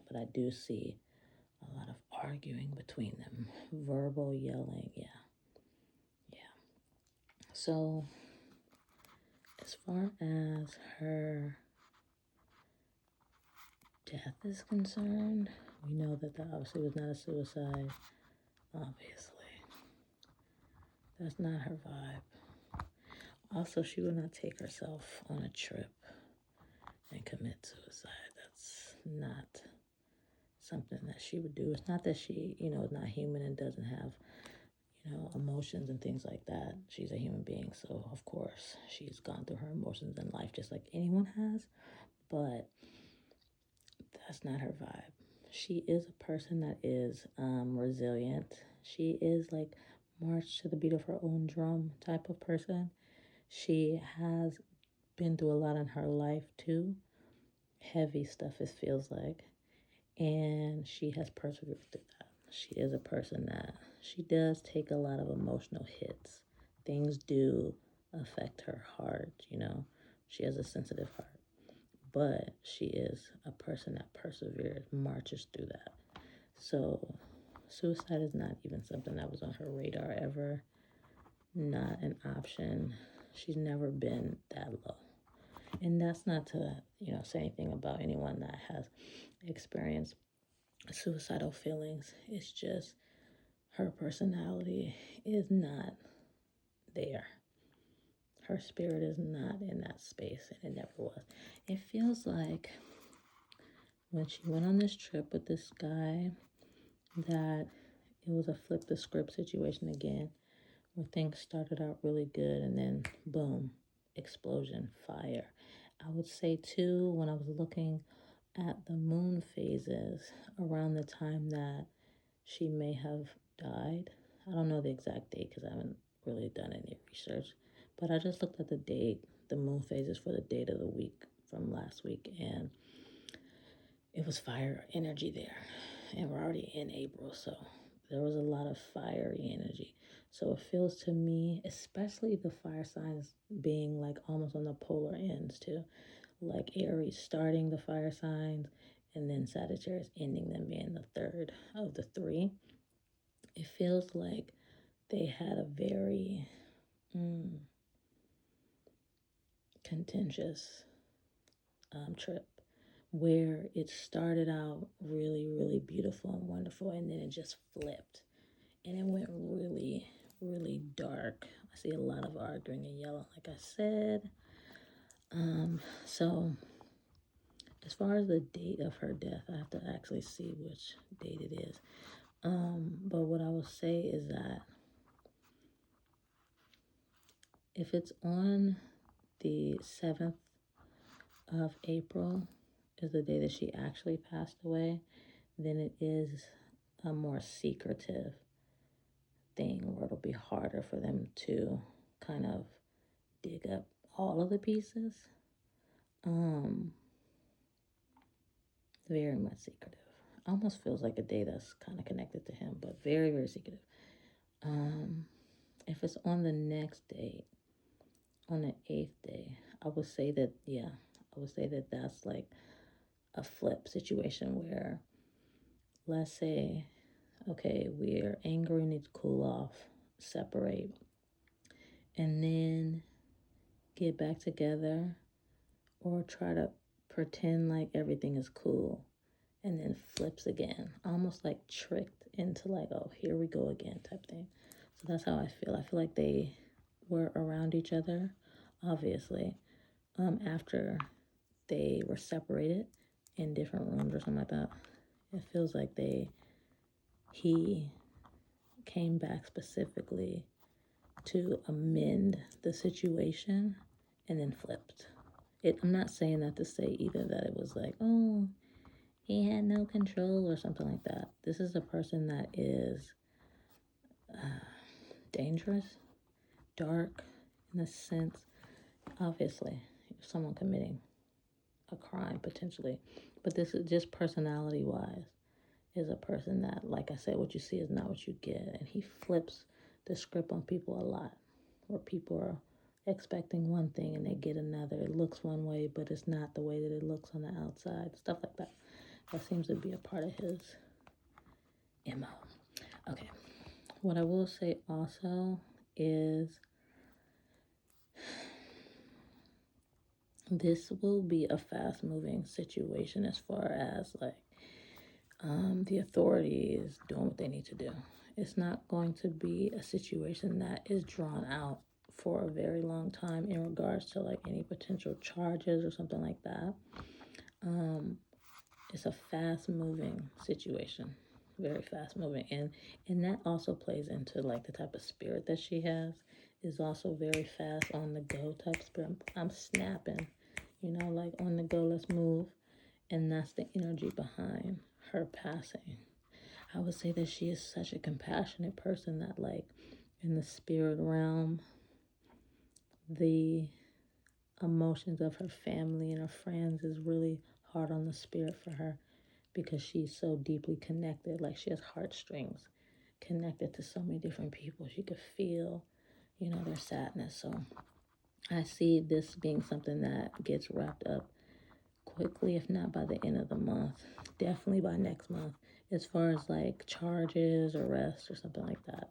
but I do see a lot of arguing between them, verbal yelling. Yeah, yeah. So, as far as her death is concerned, we know that that obviously was not a suicide. Obviously, that's not her vibe. Also, she would not take herself on a trip and commit suicide. That's not something that she would do. It's not that she, is not human and doesn't have, emotions and things like that. She's a human being, so of course she's gone through her emotions in life just like anyone has, but that's not her vibe. She is a person that is resilient. She is like march to the beat of her own drum type of person. She has been through a lot in her life too. Heavy stuff, it feels like. And she has persevered through that. She is a person that she does take a lot of emotional hits. Things do affect her heart. She has a sensitive heart. But she is a person that perseveres, marches through that. So suicide is not even something that was on her radar ever. Not an option. She's never been that low. And that's not to, say anything about anyone that has experienced suicidal feelings. It's just her personality is not there. Her spirit is not in that space, and it never was. It feels like when she went on this trip with this guy that it was a flip the script situation again, where things started out really good and then boom, explosion, fire. I would say too, when I was looking at the moon phases around the time that she may have died. I don't know the exact date because I haven't really done any research, but I just looked at the date, the moon phases for the date of the week from last week, and it was fire energy there. And we're already in April, so there was a lot of fiery energy. So it feels to me, especially the fire signs being like almost on the polar ends too, like Aries starting the fire signs and then Sagittarius ending them being the third of the three. It feels like they had a very contentious trip where it started out really, really beautiful and wonderful, and then it just flipped and it went really, really dark. I see a lot of arguing and yelling, like I said. So as far as the date of her death, I have to actually see which date it is. But what I will say is that if it's on the 7th of April is the day that she actually passed away, then it is a more secretive thing where it'll be harder for them to kind of dig up all of the pieces. Very much secretive. Almost feels like a day that's kind of connected to him, but very, very secretive. If it's on the next date, on the 8th day, I would say that that's like a flip situation where, let's say, okay, we're angry, need to cool off, separate, and then get back together, or try to pretend like everything is cool, and then flips again, almost like tricked into like, oh, here we go again type thing. So that's how I feel. I feel like they were around each other, obviously, after they were separated in different rooms or something like that. It feels like he came back specifically to amend the situation and then flipped. I'm not saying that to say either that it was like, oh, he had no control or something like that. This is a person that is dangerous, dark in a sense. Obviously, someone committing a crime potentially, but this is just personality wise is a person that, like I said, what you see is not what you get, and he flips the script on people a lot, where people are expecting one thing and they get another. It looks one way, but it's not the way that it looks on the outside, stuff like that. That seems to be a part of his MO. Okay. What I will say also is this will be a fast moving situation as far as like the authorities doing what they need to do. It's not going to be a situation that is drawn out for a very long time in regards to like any potential charges or something like that. It's a fast moving situation, very fast moving, and that also plays into like the type of spirit that she has is also very fast on the go type spirit. I'm snapping, like on the go, let's move. And that's the energy behind her passing. I would say that she is such a compassionate person that, like, in the spirit realm, the emotions of her family and her friends is really hard on the spirit for her because she's so deeply connected. Like, she has heartstrings connected to so many different people. She could feel, their sadness. So I see this being something that gets wrapped up quickly, if not by the end of the month, definitely by next month, as far as like charges, arrests, or something like that.